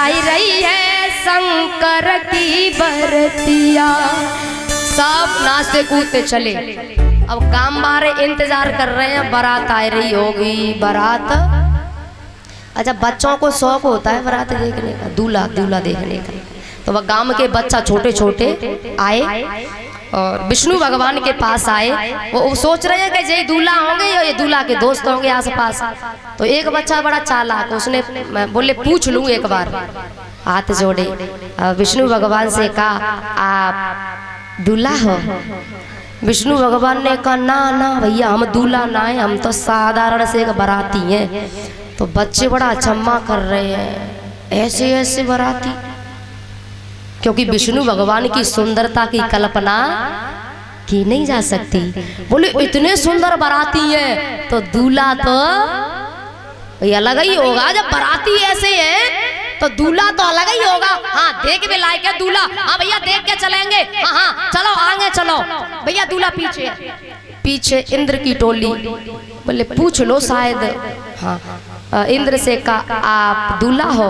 आई रही है शंकर की बरतिया। सब नाचते कूदते चले। अब काम बारे इंतजार कर रहे हैं, बारात आ रही होगी। बारात, अच्छा बच्चों को शौक होता है बारात देखने का, दूल्हा दूल्हा देखने का। तो वह गांव के बच्चा छोटे छोटे आए और विष्णु भगवान के पास आए। वो सोच रहे हैं कि ये दूल्हा होंगे या ये दूल्हा के दोस्त होंगे आस पास। तो एक बच्चा बड़ा चालाक, उसने बोले पूछ लूं एक बार, हाथ जोड़े विष्णु भगवान से कहा आप दूल्हा हो? विष्णु भगवान ने कहा ना ना भैया हम दूल्हा ना है, हम तो साधारण से एक बाराती हैं। तो बच्चे बड़ा अचंभा कर रहे हैं, ऐसे ऐसे बाराती, क्योंकि विष्णु भगवान की सुंदरता की कल्पना की नहीं जा सकती। बोले इतने सुंदर बाराती हैं तो दूल्हा तो ये अलग ही होगा। जब बाराती ऐसे हैं तो दूल्हा तो अलग ही होगा। हाँ देख भी लायक है दूल्हा। हाँ भैया देख के चलेंगे। हाँ हाँ चलो आगे चलो भैया, दूल्हा पीछे पीछे। इंद्र की टोली, बोले पूछ लो शायद। हाँ इंद्र से कहा आप दूल्हा हो?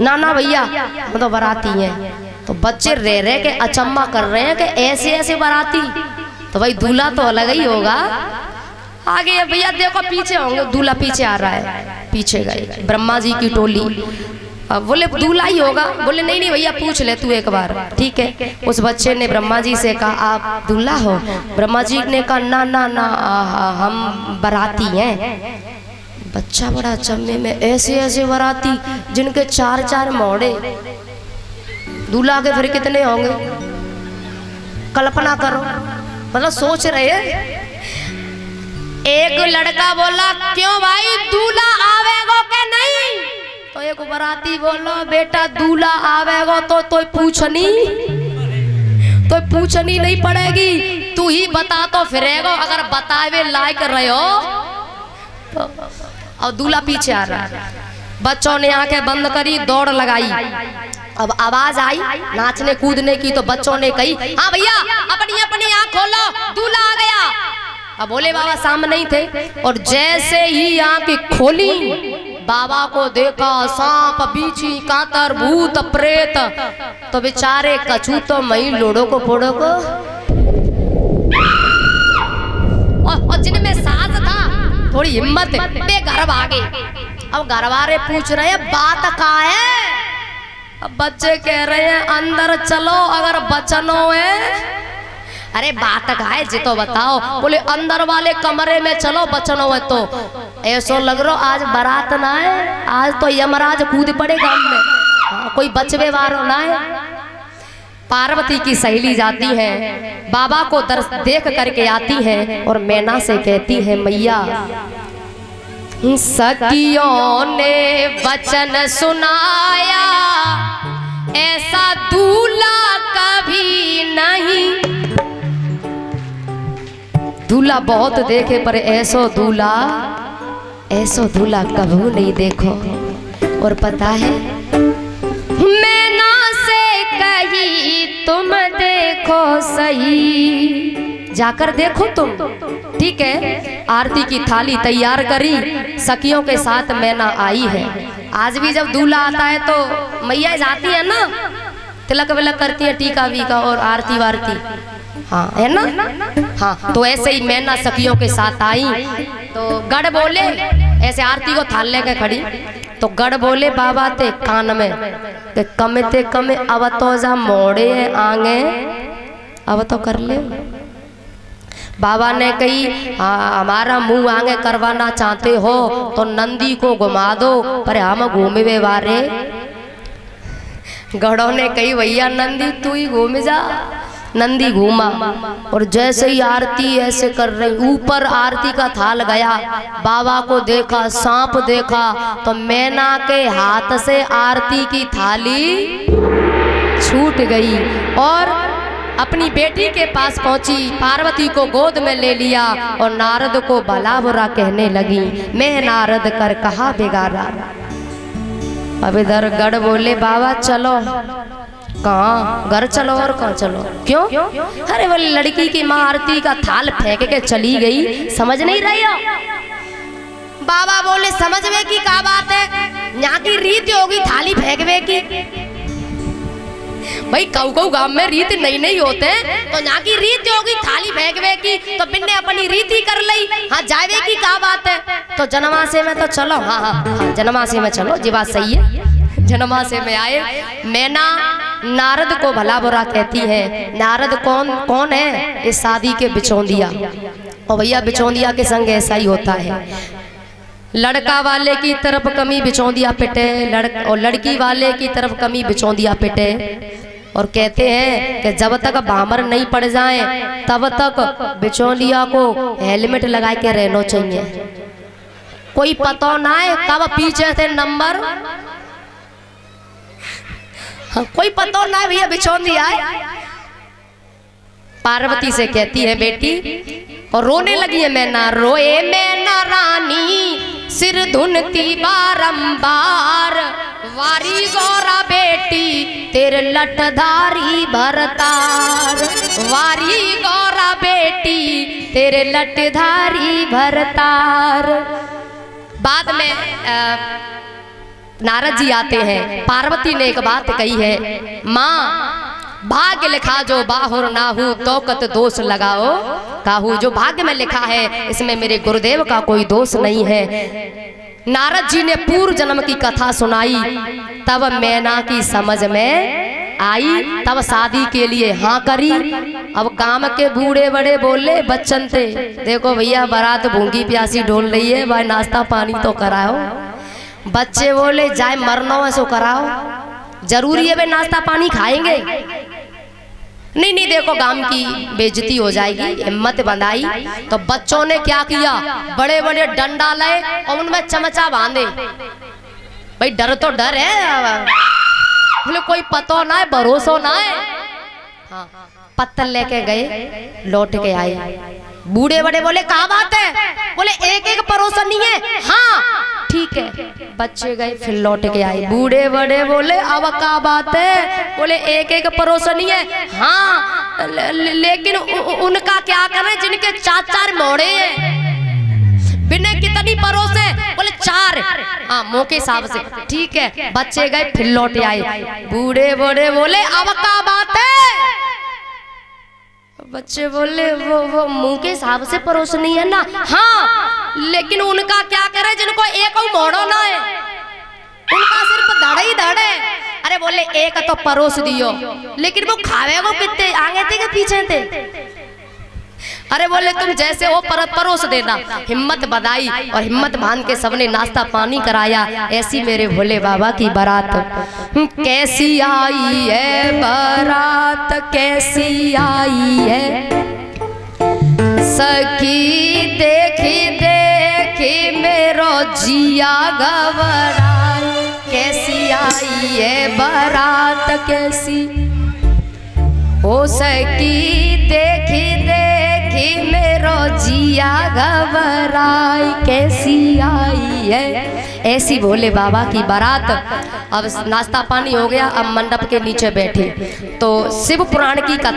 ना ना भैया हम तो बाराती हैं। तो बच्चे रह रहे के अचंभा कर रहे हैं कि ऐसे ऐसे बाराती, तो भाई दूल्हा तो अलग ही होगा। आगे भैया देखो पीछे होंगे, दूल्हा पीछे आ रहा है। पीछे गए ब्रह्मा जी की टोली। अब बोले दूल्हा ही होगा। बोले नहीं नहीं भैया पूछ ले तू एक बार। ठीक है, उस बच्चे ने ब्रह्मा जी से कहा आप दूल्हा हो? ब्रह्मा जी ने कहा ना ना ना हम बाराती हैं। बच्चा बड़ा अचंभे में, ऐसे ऐसे बाराती जिनके चार चार मोड़े, दूल्हा के फिर कितने होंगे कल्पना करो। मतलब सोच रहे हैं। एक लड़का बोला क्यों भाई दूल्हा आवेगो के नहीं? तो एक बाराती बोलो बेटा दूल्हा आवेगो तो पूछनी नहीं पड़ेगी, तू ही बता तो फिरेगो। अगर बतावे लायक रहे हो तो। और दूल्हा पीछे आ रहा है। बच्चों ने आंखें बंद करी, दौड़ लगाई। अब आवाज आई नाचने कूदने की, तो बच्चों ने कही हाँ भैया अपनी अपनी आंख खोलो दूल्हा आ गया। अब भोले बाबा सामने ही थे और जैसे ही आंख खोली बाबा को देखा सांप बीछी कांतर भूत प्रेत। तो बेचारे कछू तो मई लोड़ो को फोड़ो को, और जिनमें साहस था थोड़ी हिम्मत बे घर भागे। अब घरवारे पूछ रहे हैं बात का है? अब बच्चे कह रहे हैं अंदर चलो अगर बचनो है। अरे बात का है जी तो बताओ। बोले अंदर वाले कमरे में चलो बचनो है तो। ऐसो लग रहा आज बारात ना है, आज तो यमराज कूद पड़े गांव में। हाँ, कोई बचवे वारो ना है। पार्वती की सहेली जाती है, बाबा को दर्श देख करके आती है और मैना से कहती है मैया सखियों ने वचन सुनाया ऐसा दूल्हा कभी नहीं। दूल्हा बहुत देखे पर ऐसो दूल्हा कभी नहीं देखो। और पता है मैना से कही तुम देखो सही, जाकर देखो तुम। ठीक है, आरती की थाली तैयार करी, सखियों के साथ मैना आई है। आज भी जब दूल्हा आता है तो मैया जाती है ना, तिलक विलक करती है, टीका वीका और आरती वारती, हाँ है ना। हाँ तो ऐसे ही मैना सखियों के साथ आई। तो गढ़ बोले, ऐसे आरती को थाल लेके खड़ी, तो गढ़ बोले बाबा ते कान में कमे ते कमे अब तो जा मोड़े आगे अब तो कर ले। बाबा ने कही हमारा मुंह आगे करवाना चाहते हो तो नंदी को घुमा दो, पर हम घूमे वारे। गढ़ों ने कही भैया नंदी तू ही घूम जा। नंदी घूमा और जैसे ही आरती ऐसे कर रही, ऊपर आरती का थाल गया, बाबा को देखा, सांप देखा, तो मैना के हाथ से आरती की थाली छूट गई और अपनी बेटी के पास पहुंची, पार्वती को गोद में ले लिया और नारद को भला बुरा कहने लगी, मैं नारद कर कहा बिगाड़ा। अब इधर गढ़ बोले बाबा चलो। कहाँ? घर चलो। और कहाँ चलो? क्यों? अरे वो लड़की की माँ आरती का थाल फेंक के चली गई, समझ नहीं रही हो? बाबा बोले समझ में की क्या बात है, यहाँ की रीत होगी थाली फेंकवे फेंकवे की। भाई कऊ गांव में रीत नई नई होते हैं, तो यहाँ की रीत होगी थाली फेंकवे की, तो बिन्ने अपनी रीत ही कर ली। हाँ जावे की क्या बात है, तो जनमासे में तो चलो। हाँ हाँ हाँ जनमासे में चलो, जी बात सही है। जनमासे में आए, मैना नारद को भला बुरा कहती है। नारद कौन है? इस शादी के बिचौंदिया। और भैया बिचौंदिया के संग ऐसा ही होता है, लड़का वाले की तरफ कमी बिचौंदिया पिटे, और लड़की वाले की तरफ कमी बिचौंदिया पिटे। और कहते हैं कि जब तक बामर नहीं पड़ जाए तब तक बिचौलिया को हेलमेट लगा के रहना चाहिए। कोई पता ना है कब पीछे से नंबर, कोई पता ना है भैया बिचौलिया। पार्वती से कहती है बेटी, और रोने लगी है मैना। रोए मैना रानी सिर धुनती बारंबार, वारी गौरा बेटी तेरे लटधारी भरतार, वारी गौरा बेटी तेरे लटधारी भरतार। बाद में नारद जी आते हैं। पार्वती ने एक बात कही है, माँ भाग्य लिखा जो बाहुर ना हूँ तोकत दोष लगाओ काहू। जो भाग्य में लिखा है इसमें मेरे गुरुदेव का कोई दोष नहीं है। नारद जी ने पूर्व जन्म की कथा सुनाई, तब मैना की समझ में आई, तब शादी के लिए हाँ करी। अब काम के बूढ़े बड़े बोले बच्चन थे, देखो भैया बारात भूंगी प्यासी डोल रही है, भाई नाश्ता पानी तो कराओ। बच्चे बोले जाए मरना है सो कराओ, जरूरी है भाई नाश्ता पानी खाएंगे। नहीं नहीं देखो गांव की बेइज्जती हो जाएगी, हिम्मत बंधाई। तो बच्चों ने क्या किया, बड़े बड़े डंडा लाए और उनमें चमचा बांधे। भाई डर तो डर है, बोले कोई पतो ना है भरोसा ना है। हाँ पत्तल लेके गए, लौट के आए। बूढ़े बड़े बोले कहाँ बात है, बोले एक एक परोसा नहीं है। हाँ ठीक है। बच्चे गए फिर लौट के आए। बूढ़े बड़े बोले अब क्या बात है, बोले एक एक परोसा नहीं है। हाँ लेकिन उनका क्या करें जिनके चार चार मोड़े हैं, बिना कितनी परोसे, बोले चार। हाँ मुँह के हिसाब से ठीक है। बच्चे गए फिर लौट आए। बूढ़े बड़े बोले अब क्या बात है, बच्चे बोले वो मुंह के हिसाब से परोस नहीं है ना। हाँ लेकिन उनका क्या करे जिनको एक मोड़ो ना है, उनका सिर्फ धड़े ही धड़े। अरे बोले एक तो परोस दियो, लेकिन वो खावे वो कितने आगे थे कि पीछे थे। अरे बोले तुम जैसे वो परोस देना। हिम्मत बधाई और हिम्मत बांध के सबने नाश्ता पानी कराया। ऐसी मेरे भोले बाबा की बारात कैसी आई है, बारात कैसी आई है। सखी देखी देखी मेरो जिया घबराई, कैसी आई है बारात कैसी। हो सखी देखी देखी मेरो जिया घबराई, कैसी आई है। ऐसी भोले बाबा की बारात। अब नाश्ता पानी हो गया, अब मंडप के नीचे बैठे तो शिव पुराण की